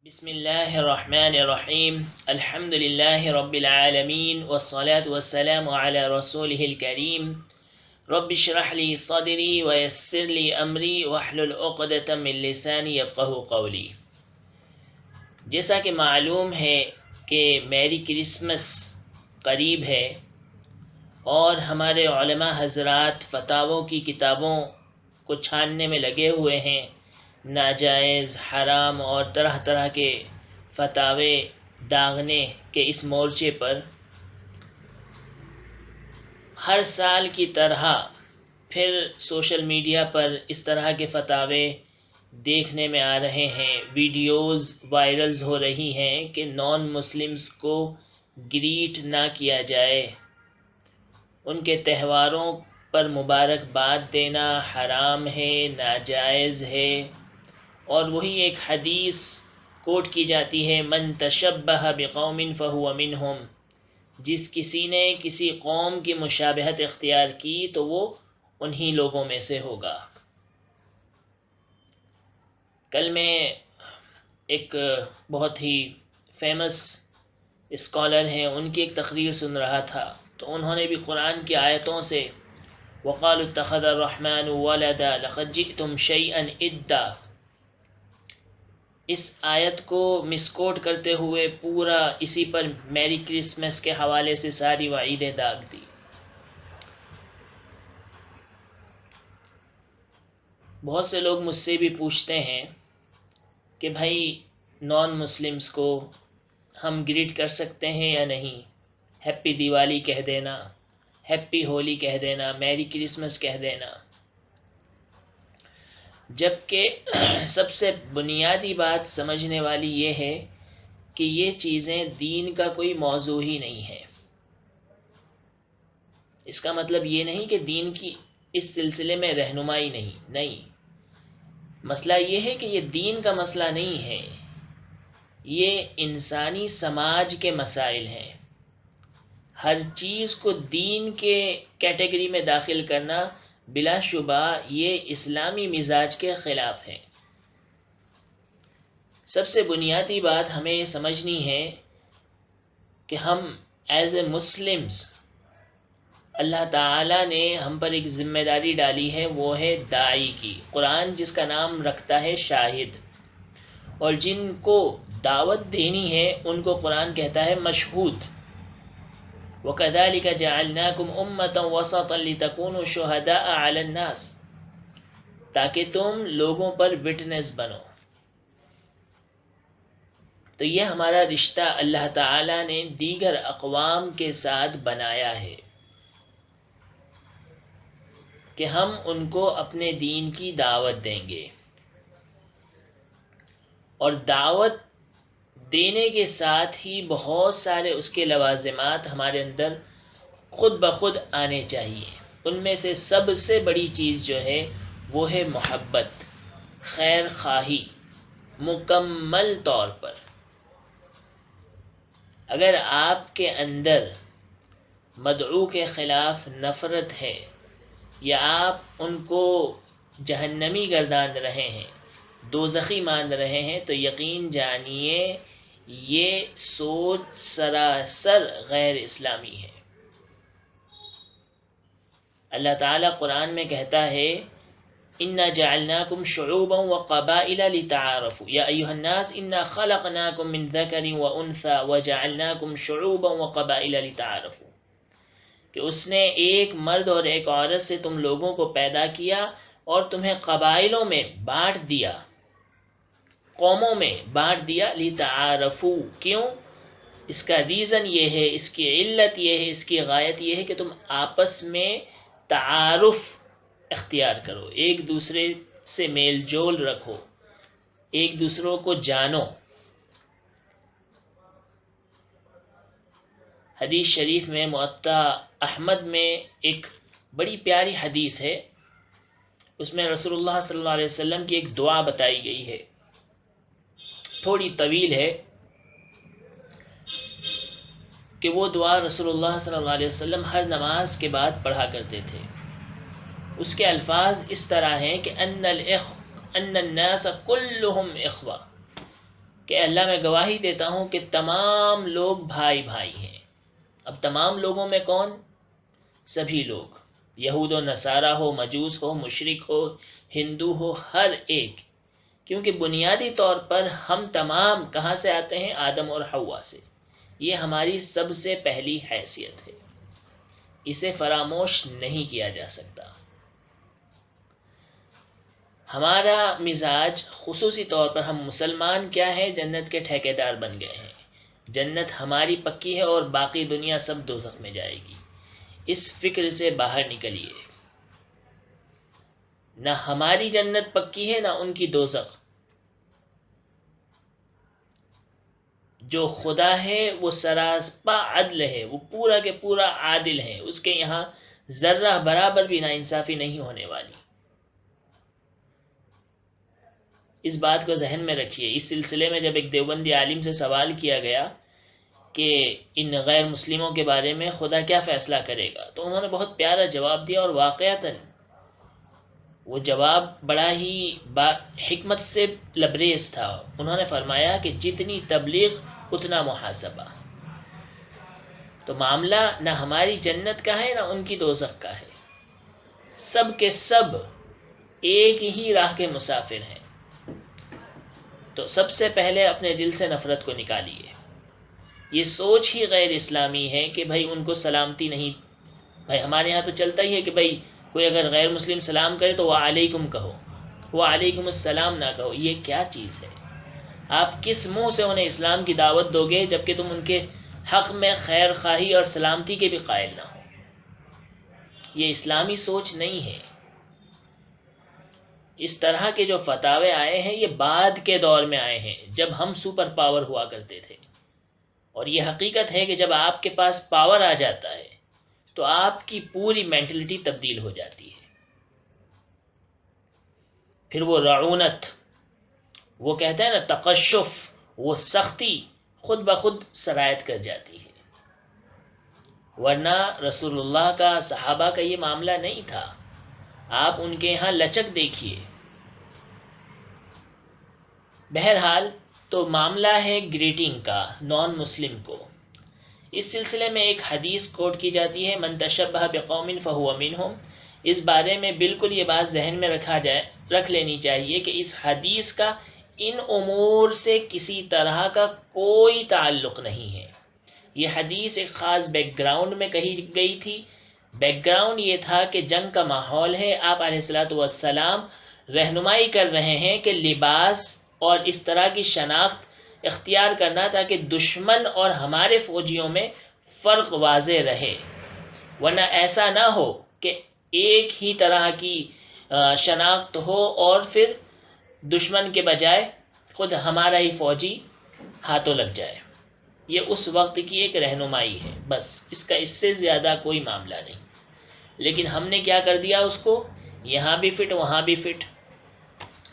بسم اللہ الرحمن الرحیم الحمد للہ رب العالمین والصلاة والسلام علی رسولہ الکریم رب اشرح لی صدری ویسر لی امری واحلل عقدۃ من لسانی یفقہوا قولی۔ جیسا کہ معلوم ہے کہ میری کرسمس قریب ہے اور ہمارے علماء حضرات فتاووں کی کتابوں کو چھاننے میں لگے ہوئے ہیں، ناجائز، حرام اور طرح طرح کے فتاوے داغنے کے اس مورچے پر ہر سال کی طرح پھر سوشل میڈیا پر اس طرح کے فتاوے دیکھنے میں آ رہے ہیں، ویڈیوز وائرلز ہو رہی ہیں کہ نان مسلمز کو گریٹ نہ کیا جائے، ان کے تہواروں پر مبارکباد دینا حرام ہے، ناجائز ہے۔ اور وہی ایک حدیث کوٹ کی جاتی ہے، من تشبہ بقوم فہو منہم، جس کسی نے کسی قوم کی مشابہت اختیار کی تو وہ انہی لوگوں میں سے ہوگا۔ کل میں ایک بہت ہی فیمس اسکالر ہیں، ان کی ایک تقریر سن رہا تھا، تو انہوں نے بھی قرآن کی آیتوں سے وَقَالُوا اتَّخَذَ الرَّحْمَنُ وَلَدًا لَقَدْ جِئْتُمْ شَيْئًا إِدًّا، اس آیت کو مسکوٹ کرتے ہوئے پورا اسی پر میری کرسمس کے حوالے سے ساری وعیدیں داغ دی۔ بہت سے لوگ مجھ سے بھی پوچھتے ہیں کہ بھائی نان مسلمز کو ہم گریٹ کر سکتے ہیں یا نہیں، ہیپی دیوالی کہہ دینا، ہیپی ہولی کہہ دینا، میری کرسمس کہہ دینا، جبکہ سب سے بنیادی بات سمجھنے والی یہ ہے کہ یہ چیزیں دین کا کوئی موضوع ہی نہیں ہے۔ اس کا مطلب یہ نہیں کہ دین کی اس سلسلے میں رہنمائی نہیں، مسئلہ یہ ہے کہ یہ دین کا مسئلہ نہیں ہے، یہ انسانی سماج کے مسائل ہیں۔ ہر چیز کو دین کے کیٹیگری میں داخل کرنا بلا شبہ یہ اسلامی مزاج کے خلاف ہے۔ سب سے بنیادی بات ہمیں یہ سمجھنی ہے کہ ہم ایز اے مسلمز، اللہ تعالیٰ نے ہم پر ایک ذمہ داری ڈالی ہے، وہ ہے داعی کی۔ قرآن جس کا نام رکھتا ہے شاہد، اور جن کو دعوت دینی ہے ان کو قرآن کہتا ہے مشہود۔ وَكَذَلِكَ جَعَلْنَاكُمْ أُمَّةً وَسَطًا لِتَكُونُوا شُهَدَاءَ عَلَى النَّاسِ، تاکہ تم لوگوں پر وٹنس بنو۔ تو یہ ہمارا رشتہ اللہ تعالیٰ نے دیگر اقوام کے ساتھ بنایا ہے کہ ہم ان کو اپنے دین کی دعوت دیں گے، اور دعوت دینے کے ساتھ ہی بہت سارے اس کے لوازمات ہمارے اندر خود بخود آنے چاہیے۔ ان میں سے سب سے بڑی چیز جو ہے وہ ہے محبت، خیر خواہی، مکمل طور پر۔ اگر آپ کے اندر مدعو کے خلاف نفرت ہے یا آپ ان کو جہنمی گردان رہے ہیں، دوزخی مان رہے ہیں، تو یقین جانیے یہ سوچ سراسر غیر اسلامی ہے۔ اللہ تعالیٰ قرآن میں کہتا ہے اِنَّا جَعَلْنَاكُمْ شُعُوبًا وَقَبَائِلَ لِتَعَارَفُوا يَا أَيُّهَا النَّاسُ إِنَّا خَلَقْنَاكُم مِّن ذَكَرٍ وَأُنثَىٰ وَجَعَلْنَاكُمْ شُعُوبًا وَقَبَائِلَ لِتَعَارَفُوا، کہ اس نے ایک مرد اور ایک عورت سے تم لوگوں کو پیدا کیا اور تمہیں قبائلوں میں بانٹ دیا، قوموں میں بانٹ دیا، لِتَعَارَفُوا، کیوں؟ اس کا ریزن یہ ہے، اس کی علت یہ ہے، اس کی غایت یہ ہے کہ تم آپس میں تعارف اختیار کرو، ایک دوسرے سے میل جول رکھو، ایک دوسروں کو جانو۔ حدیث شریف میں موطا احمد میں ایک بڑی پیاری حدیث ہے، اس میں رسول اللہ صلی اللہ علیہ وسلم کی ایک دعا بتائی گئی ہے، تھوڑی طویل ہے، کہ وہ دعا رسول اللہ صلی اللہ علیہ وسلم ہر نماز کے بعد پڑھا کرتے تھے۔ اس کے الفاظ اس طرح ہیں کہ ان الناس كلهم اخوہ، کہ اللہ میں گواہی دیتا ہوں کہ تمام لوگ بھائی بھائی ہیں۔ اب تمام لوگوں میں کون؟ سبھی لوگ، یہود و نصارہ ہو، مجوس ہو، مشرک ہو، ہندو ہو، ہر ایک، کیونکہ بنیادی طور پر ہم تمام کہاں سے آتے ہیں؟ آدم اور حوا سے۔ یہ ہماری سب سے پہلی حیثیت ہے، اسے فراموش نہیں کیا جا سکتا۔ ہمارا مزاج خصوصی طور پر، ہم مسلمان کیا ہے؟ جنت کے ٹھیکیدار بن گئے ہیں، جنت ہماری پکی ہے اور باقی دنیا سب دوزخ میں جائے گی۔ اس فکر سے باہر نکلیے، نہ ہماری جنت پکی ہے نہ ان کی دوزخ۔ جو خدا ہے وہ سراپا عدل ہے، وہ پورا کے پورا عادل ہے، اس کے یہاں ذرہ برابر بھی ناانصافی نہیں ہونے والی۔ اس بات کو ذہن میں رکھیے۔ اس سلسلے میں جب ایک دیوبندی عالم سے سوال کیا گیا کہ ان غیر مسلموں کے بارے میں خدا کیا فیصلہ کرے گا، تو انہوں نے بہت پیارا جواب دیا، اور واقعتاً وہ جواب بڑا ہی حکمت سے لبریز تھا۔ انہوں نے فرمایا کہ جتنی تبلیغ اتنا محاسبہ۔ تو معاملہ نہ ہماری جنت کا ہے نہ ان کی دوزخ کا ہے، سب کے سب ایک ہی راہ کے مسافر ہیں۔ تو سب سے پہلے اپنے دل سے نفرت کو نکالیے۔ یہ سوچ ہی غیر اسلامی ہے کہ بھائی ان کو سلامتی نہیں۔ بھائی ہمارے ہاں تو چلتا ہی ہے کہ بھائی کوئی اگر غیر مسلم سلام کرے تو وعلیکم کہو، وعلیکم السلام نہ کہو۔ یہ کیا چیز ہے؟ آپ کس منہ سے انہیں اسلام کی دعوت دو گے جبکہ تم ان کے حق میں خیر خواہی اور سلامتی کے بھی قائل نہ ہو؟ یہ اسلامی سوچ نہیں ہے۔ اس طرح کے جو فتاوے آئے ہیں یہ بعد کے دور میں آئے ہیں، جب ہم سپر پاور ہوا کرتے تھے۔ اور یہ حقیقت ہے کہ جب آپ کے پاس پاور آ جاتا ہے تو آپ کی پوری مینٹلٹی تبدیل ہو جاتی ہے۔ پھر وہ رعونت، وہ کہتے ہیں نا تقشف، وہ سختی خود بخود سرایت کر جاتی ہے۔ ورنہ رسول اللہ کا، صحابہ کا یہ معاملہ نہیں تھا۔ آپ ان کے یہاں لچک دیکھیے۔ بہرحال تو معاملہ ہے گریٹنگ کا نان مسلم کو۔ اس سلسلے میں ایک حدیث کوٹ کی جاتی ہے، من تشبہ بقوم فہو منہم۔ اس بارے میں بالکل یہ بات ذہن میں رکھ لینی چاہیے کہ اس حدیث کا ان امور سے کسی طرح کا کوئی تعلق نہیں ہے۔ یہ حدیث ایک خاص بیک گراؤنڈ میں کہی گئی تھی۔ بیک گراؤنڈ یہ تھا کہ جنگ کا ماحول ہے، آپ علیہ الصلوۃ والسلام رہنمائی کر رہے ہیں کہ لباس اور اس طرح کی شناخت اختیار کرنا تاکہ دشمن اور ہمارے فوجیوں میں فرق واضح رہے، ورنہ ایسا نہ ہو کہ ایک ہی طرح کی شناخت ہو اور پھر دشمن کے بجائے خود ہمارا ہی فوجی ہاتھوں لگ جائے۔ یہ اس وقت کی ایک رہنمائی ہے، بس اس کا اس سے زیادہ کوئی معاملہ نہیں۔ لیکن ہم نے کیا کر دیا، اس کو یہاں بھی فٹ وہاں بھی فٹ،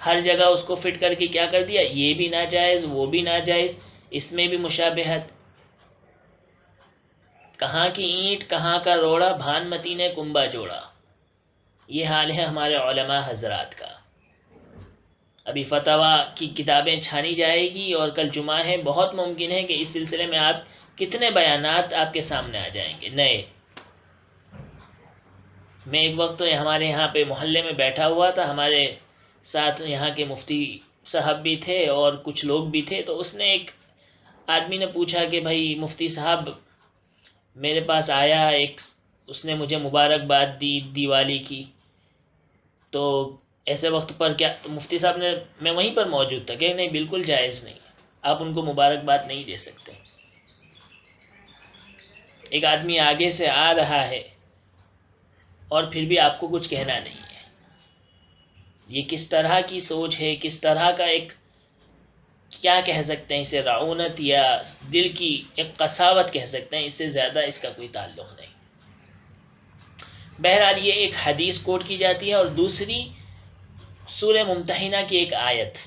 ہر جگہ اس کو فٹ کر کے کیا کر دیا، یہ بھی ناجائز وہ بھی ناجائز، اس میں بھی مشابہت۔ کہاں کی اینٹ کہاں کا روڑا، بھانمتی نے کنبا جوڑا۔ یہ حال ہے ہمارے علماء حضرات کا۔ ابھی فتویٰ کی کتابیں چھانی جائے گی اور کل جمعہ ہے، بہت ممکن ہے کہ اس سلسلے میں آپ کتنے بیانات آپ کے سامنے آ جائیں گے نئے۔ میں ایک وقت ہمارے یہاں پہ محلے میں بیٹھا ہوا تھا، ہمارے ساتھ یہاں کے مفتی صاحب بھی تھے اور کچھ لوگ بھی تھے، تو اس نے ایک آدمی نے پوچھا کہ بھائی مفتی صاحب میرے پاس آیا ایک، اس نے مجھے مبارکباد دی دیوالی کی، تو ایسے وقت پر کیا؟ تو مفتی صاحب نے، میں وہیں پر موجود تھا، کہ نہیں بالکل جائز نہیں، آپ ان کو مبارکباد نہیں دے سکتے۔ ایک آدمی آگے سے آ رہا ہے اور پھر بھی آپ کو کچھ کہنا نہیں ہے۔ یہ کس طرح کی سوچ ہے، کس طرح کا ایک، کیا کہہ سکتے ہیں اسے، رعونت یا دل کی ایک قساوت کہہ سکتے ہیں، اس سے زیادہ اس کا کوئی تعلق نہیں۔ بہرحال یہ ایک حدیث کوٹ کی جاتی ہے، اور دوسری سورہ ممتحنہ کی ایک آیت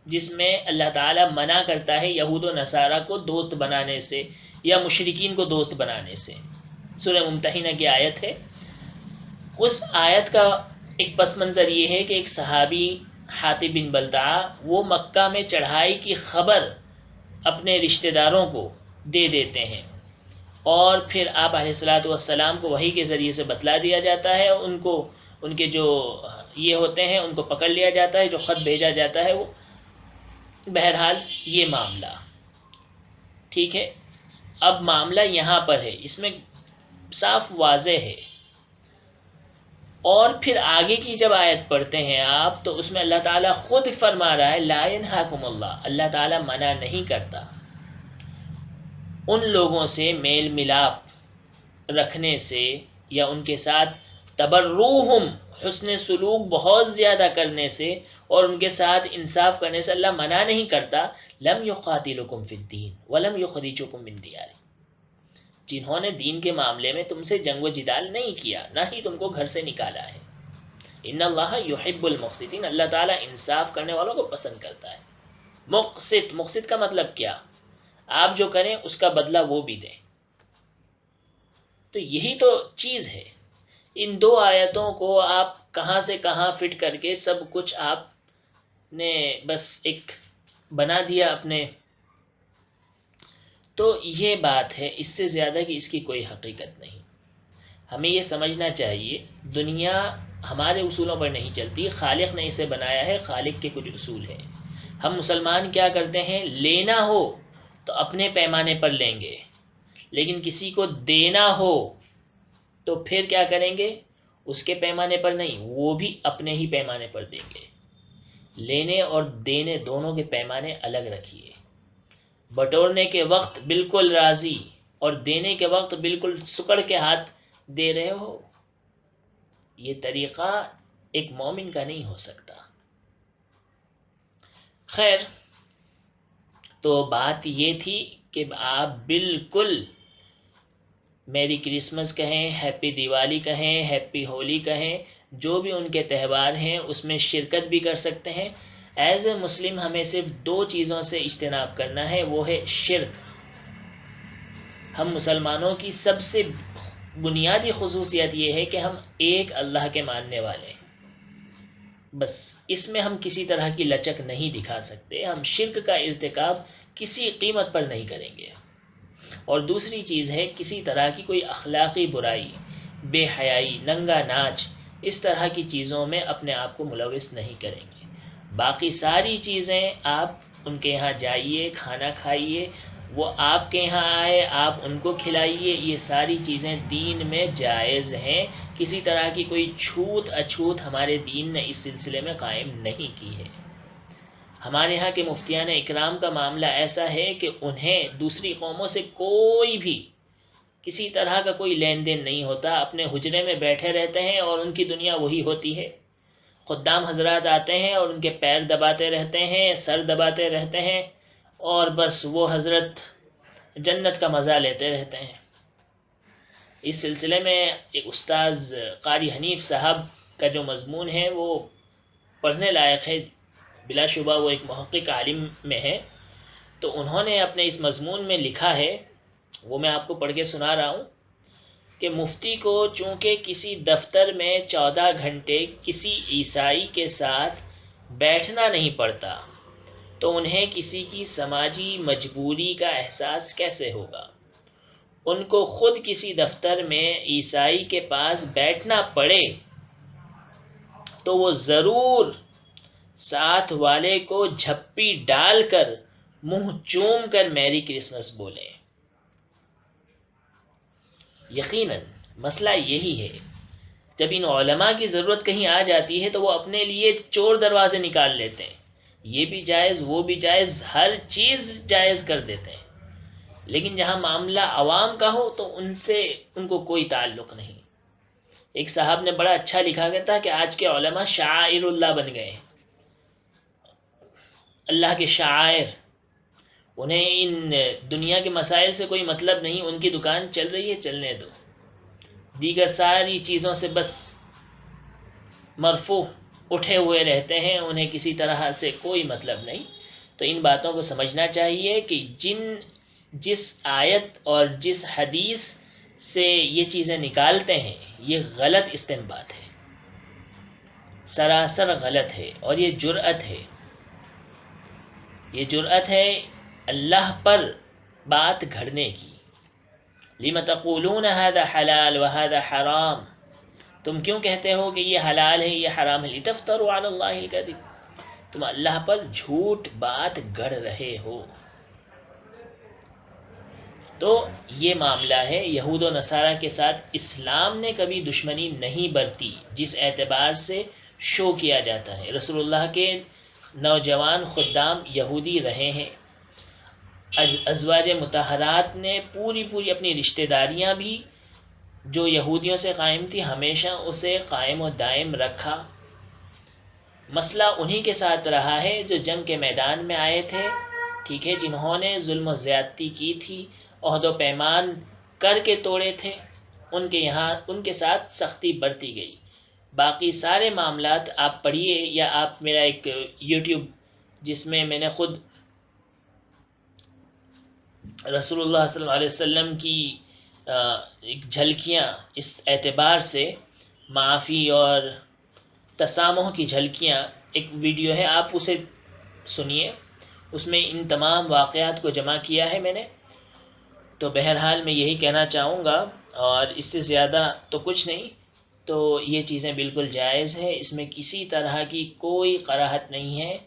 جس میں اللہ تعالیٰ منع کرتا ہے یہود و نصارہ کو دوست بنانے سے یا مشرکین کو دوست بنانے سے۔ سورہ ممتحنہ کی آیت ہے۔ اس آیت کا ایک پس منظر یہ ہے کہ ایک صحابی حاطب بن بلتعہ، وہ مکہ میں چڑھائی کی خبر اپنے رشتہ داروں کو دے دیتے ہیں، اور پھر آپ علیہ الصلاۃ والسلام کو وحی کے ذریعے سے بتلا دیا جاتا ہے، ان کو ان کے جو یہ ہوتے ہیں ان کو پکڑ لیا جاتا ہے، جو خط بھیجا جاتا ہے وہ. بہرحال یہ معاملہ ٹھیک ہے. اب معاملہ یہاں پر ہے، اس میں صاف واضح ہے. اور پھر آگے کی جب آیت پڑھتے ہیں آپ تو اس میں اللہ تعالیٰ خود فرما رہا ہے لا ینہاکم اللہ، اللہ تعالیٰ منع نہیں کرتا ان لوگوں سے میل ملاپ رکھنے سے یا ان کے ساتھ تبرؤہم حسن سلوک بہت زیادہ کرنے سے اور ان کے ساتھ انصاف کرنے سے اللہ منع نہیں کرتا. لم یقاتلکم فی الدین ولم یخرجکم من دیارکم، جنہوں نے دین کے معاملے میں تم سے جنگ و جدال نہیں کیا، نہ ہی تم کو گھر سے نکالا ہے. ان اللہ یحب المقسطین، اللہ تعالیٰ انصاف کرنے والوں کو پسند کرتا ہے. مقسط، مقسط کا مطلب کیا؟ آپ جو کریں اس کا بدلہ وہ بھی دیں. تو یہی تو چیز ہے. ان دو آیتوں کو آپ کہاں سے کہاں فٹ کر کے سب کچھ آپ نے بس ایک بنا دیا اپنے. تو یہ بات ہے، اس سے زیادہ کہ اس کی کوئی حقیقت نہیں. ہمیں یہ سمجھنا چاہیے دنیا ہمارے اصولوں پر نہیں چلتی، خالق نے اسے بنایا ہے، خالق کے کچھ اصول ہیں. ہم مسلمان کیا کرتے ہیں، لینا ہو تو اپنے پیمانے پر لیں گے، لیکن کسی کو دینا ہو تو پھر کیا کریں گے، اس کے پیمانے پر نہیں، وہ بھی اپنے ہی پیمانے پر دیں گے. لینے اور دینے دونوں کے پیمانے الگ رکھیے. بٹورنے کے وقت بالکل راضی اور دینے کے وقت بالکل سکڑ کے ہاتھ دے رہے ہو، یہ طریقہ ایک مومن کا نہیں ہو سکتا. خیر، تو بات یہ تھی کہ آپ بالکل میری کرسمس کہیں، ہیپی دیوالی کہیں، ہیپی ہولی کہیں، جو بھی ان کے تہوار ہیں اس میں شرکت بھی کر سکتے ہیں. ایز اے مسلم ہمیں صرف دو چیزوں سے اجتناب کرنا ہے، وہ ہے شرک. ہم مسلمانوں کی سب سے بنیادی خصوصیت یہ ہے کہ ہم ایک اللہ کے ماننے والے ہیں. بس اس میں ہم کسی طرح کی لچک نہیں دکھا سکتے. ہم شرک کا ارتکاب کسی قیمت پر نہیں کریں گے. اور دوسری چیز ہے کسی طرح کی کوئی اخلاقی برائی، بے حیائی، ننگا ناچ، اس طرح کی چیزوں میں اپنے آپ کو ملوث نہیں کریں گے. باقی ساری چیزیں آپ ان کے یہاں جائیے، کھانا کھائیے، وہ آپ کے یہاں آئے، آپ ان کو کھلائیے، یہ ساری چیزیں دین میں جائز ہیں. کسی طرح کی کوئی چھوت اچھوت ہمارے دین نے اس سلسلے میں قائم نہیں کی ہے. ہمارے ہاں کے مفتیان اکرام کا معاملہ ایسا ہے کہ انہیں دوسری قوموں سے کوئی بھی کسی طرح کا کوئی لین دین نہیں ہوتا. اپنے حجرے میں بیٹھے رہتے ہیں اور ان کی دنیا وہی ہوتی ہے. خدام حضرات آتے ہیں اور ان کے پیر دباتے رہتے ہیں، سر دباتے رہتے ہیں، اور بس وہ حضرت جنت کا مزہ لیتے رہتے ہیں. اس سلسلے میں ایک استاذ قاری حنیف صاحب کا جو مضمون ہے وہ پڑھنے لائق ہے. بلا شبہ وہ ایک محقق عالم میں ہے. تو انہوں نے اپنے اس مضمون میں لکھا ہے، وہ میں آپ کو پڑھ کے سنا رہا ہوں، کہ مفتی کو چونکہ کسی دفتر میں 14 گھنٹے کسی عیسائی کے ساتھ بیٹھنا نہیں پڑتا تو انہیں کسی کی سماجی مجبوری کا احساس کیسے ہوگا. ان کو خود کسی دفتر میں عیسائی کے پاس بیٹھنا پڑے تو وہ ضرور ساتھ والے کو جھپی ڈال کر منہ چوم کر میری کرسمس بولیں. یقیناً مسئلہ یہی ہے. جب ان علماء کی ضرورت کہیں آ جاتی ہے تو وہ اپنے لیے چور دروازے نکال لیتے ہیں. یہ بھی جائز، وہ بھی جائز، ہر چیز جائز کر دیتے ہیں. لیکن جہاں معاملہ عوام کا ہو تو ان سے ان کو کوئی تعلق نہیں. ایک صاحب نے بڑا اچھا لکھا گیا تھا کہ آج کے علماء شعائر اللہ بن گئے ہیں، اللہ کے شعائر. انہیں ان دنیا کے مسائل سے کوئی مطلب نہیں. ان کی دکان چل رہی ہے، چلنے دو. دیگر ساری چیزوں سے بس مرفوع اٹھے ہوئے رہتے ہیں، انہیں کسی طرح سے کوئی مطلب نہیں. تو ان باتوں کو سمجھنا چاہیے کہ جس آیت اور جس حدیث سے یہ چیزیں نکالتے ہیں یہ غلط استنباط ہے، سراسر غلط ہے. اور یہ جرأت ہے، یہ جرأت ہے اللہ پر بات گھڑنے کی. لِمَ تَقُولُونَ هَذَا حَلَالٌ وَهَذَا حَرَامٌ، تم کیوں کہتے ہو کہ یہ حلال ہے یہ حرام ہے. لِتَفْتَرُوا عَلَى اللَّهِ الْكَذِبَ، تم اللہ پر جھوٹ بات گڑھ رہے ہو. تو یہ معاملہ ہے. یہود و نصارہ کے ساتھ اسلام نے کبھی دشمنی نہیں برتی جس اعتبار سے شو کیا جاتا ہے. رسول اللہ کے نوجوان خدام یہودی رہے ہیں. ازواج مطہرات نے پوری اپنی رشتہ داریاں بھی جو یہودیوں سے قائم تھی ہمیشہ اسے قائم و دائم رکھا. مسئلہ انہی کے ساتھ رہا ہے جو جنگ کے میدان میں آئے تھے، ٹھیک ہے، جنہوں نے ظلم و زیادتی کی تھی، عہد و پیمان کر کے توڑے تھے، ان کے ساتھ سختی برتی گئی. باقی سارے معاملات آپ پڑھیے، یا آپ میرا ایک یوٹیوب جس میں میں نے خود رسول اللہ صلی اللہ علیہ وسلم کی ایک جھلکیاں اس اعتبار سے معافی اور تسامح کی جھلکیاں، ایک ویڈیو ہے، آپ اسے سنیے. اس میں ان تمام واقعات کو جمع کیا ہے میں نے. تو بہرحال میں یہی کہنا چاہوں گا، اور اس سے زیادہ تو کچھ نہیں. تو یہ چیزیں بالکل جائز ہے، اس میں کسی طرح کی کوئی کراہت نہیں ہے.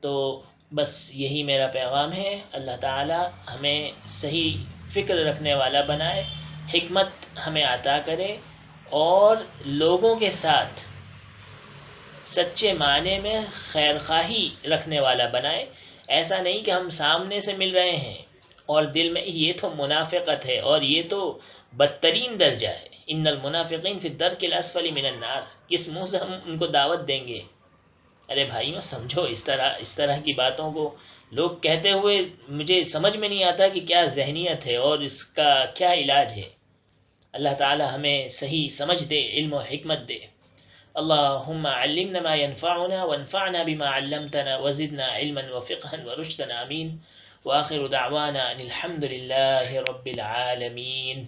تو بس یہی میرا پیغام ہے. اللہ تعالی ہمیں صحیح فکر رکھنے والا بنائے، حکمت ہمیں عطا کرے، اور لوگوں کے ساتھ سچے معنی میں خیر خواہی رکھنے والا بنائے. ایسا نہیں کہ ہم سامنے سے مل رہے ہیں اور دل میں یہ تو منافقت ہے اور یہ تو بدترین درجہ ہے. ان المنافقین فی الدرک الاسفل من النار، کس منہ سے ہم ان کو دعوت دیں گے؟ ارے بھائیوں سمجھو، اس طرح کی باتوں کو لوگ کہتے ہوئے مجھے سمجھ میں نہیں آتا کہ کیا ذہنیت ہے اور اس کا کیا علاج ہے. اللہ تعالی ہمیں صحیح سمجھ دے، علم و حکمت دے. اللہم علمنا ما ينفعنا وانفعنا بما علمتنا وزدنا علما وفقها ورشدا. آمین. وآخر دعوانا ان الحمد للہ رب العالمین.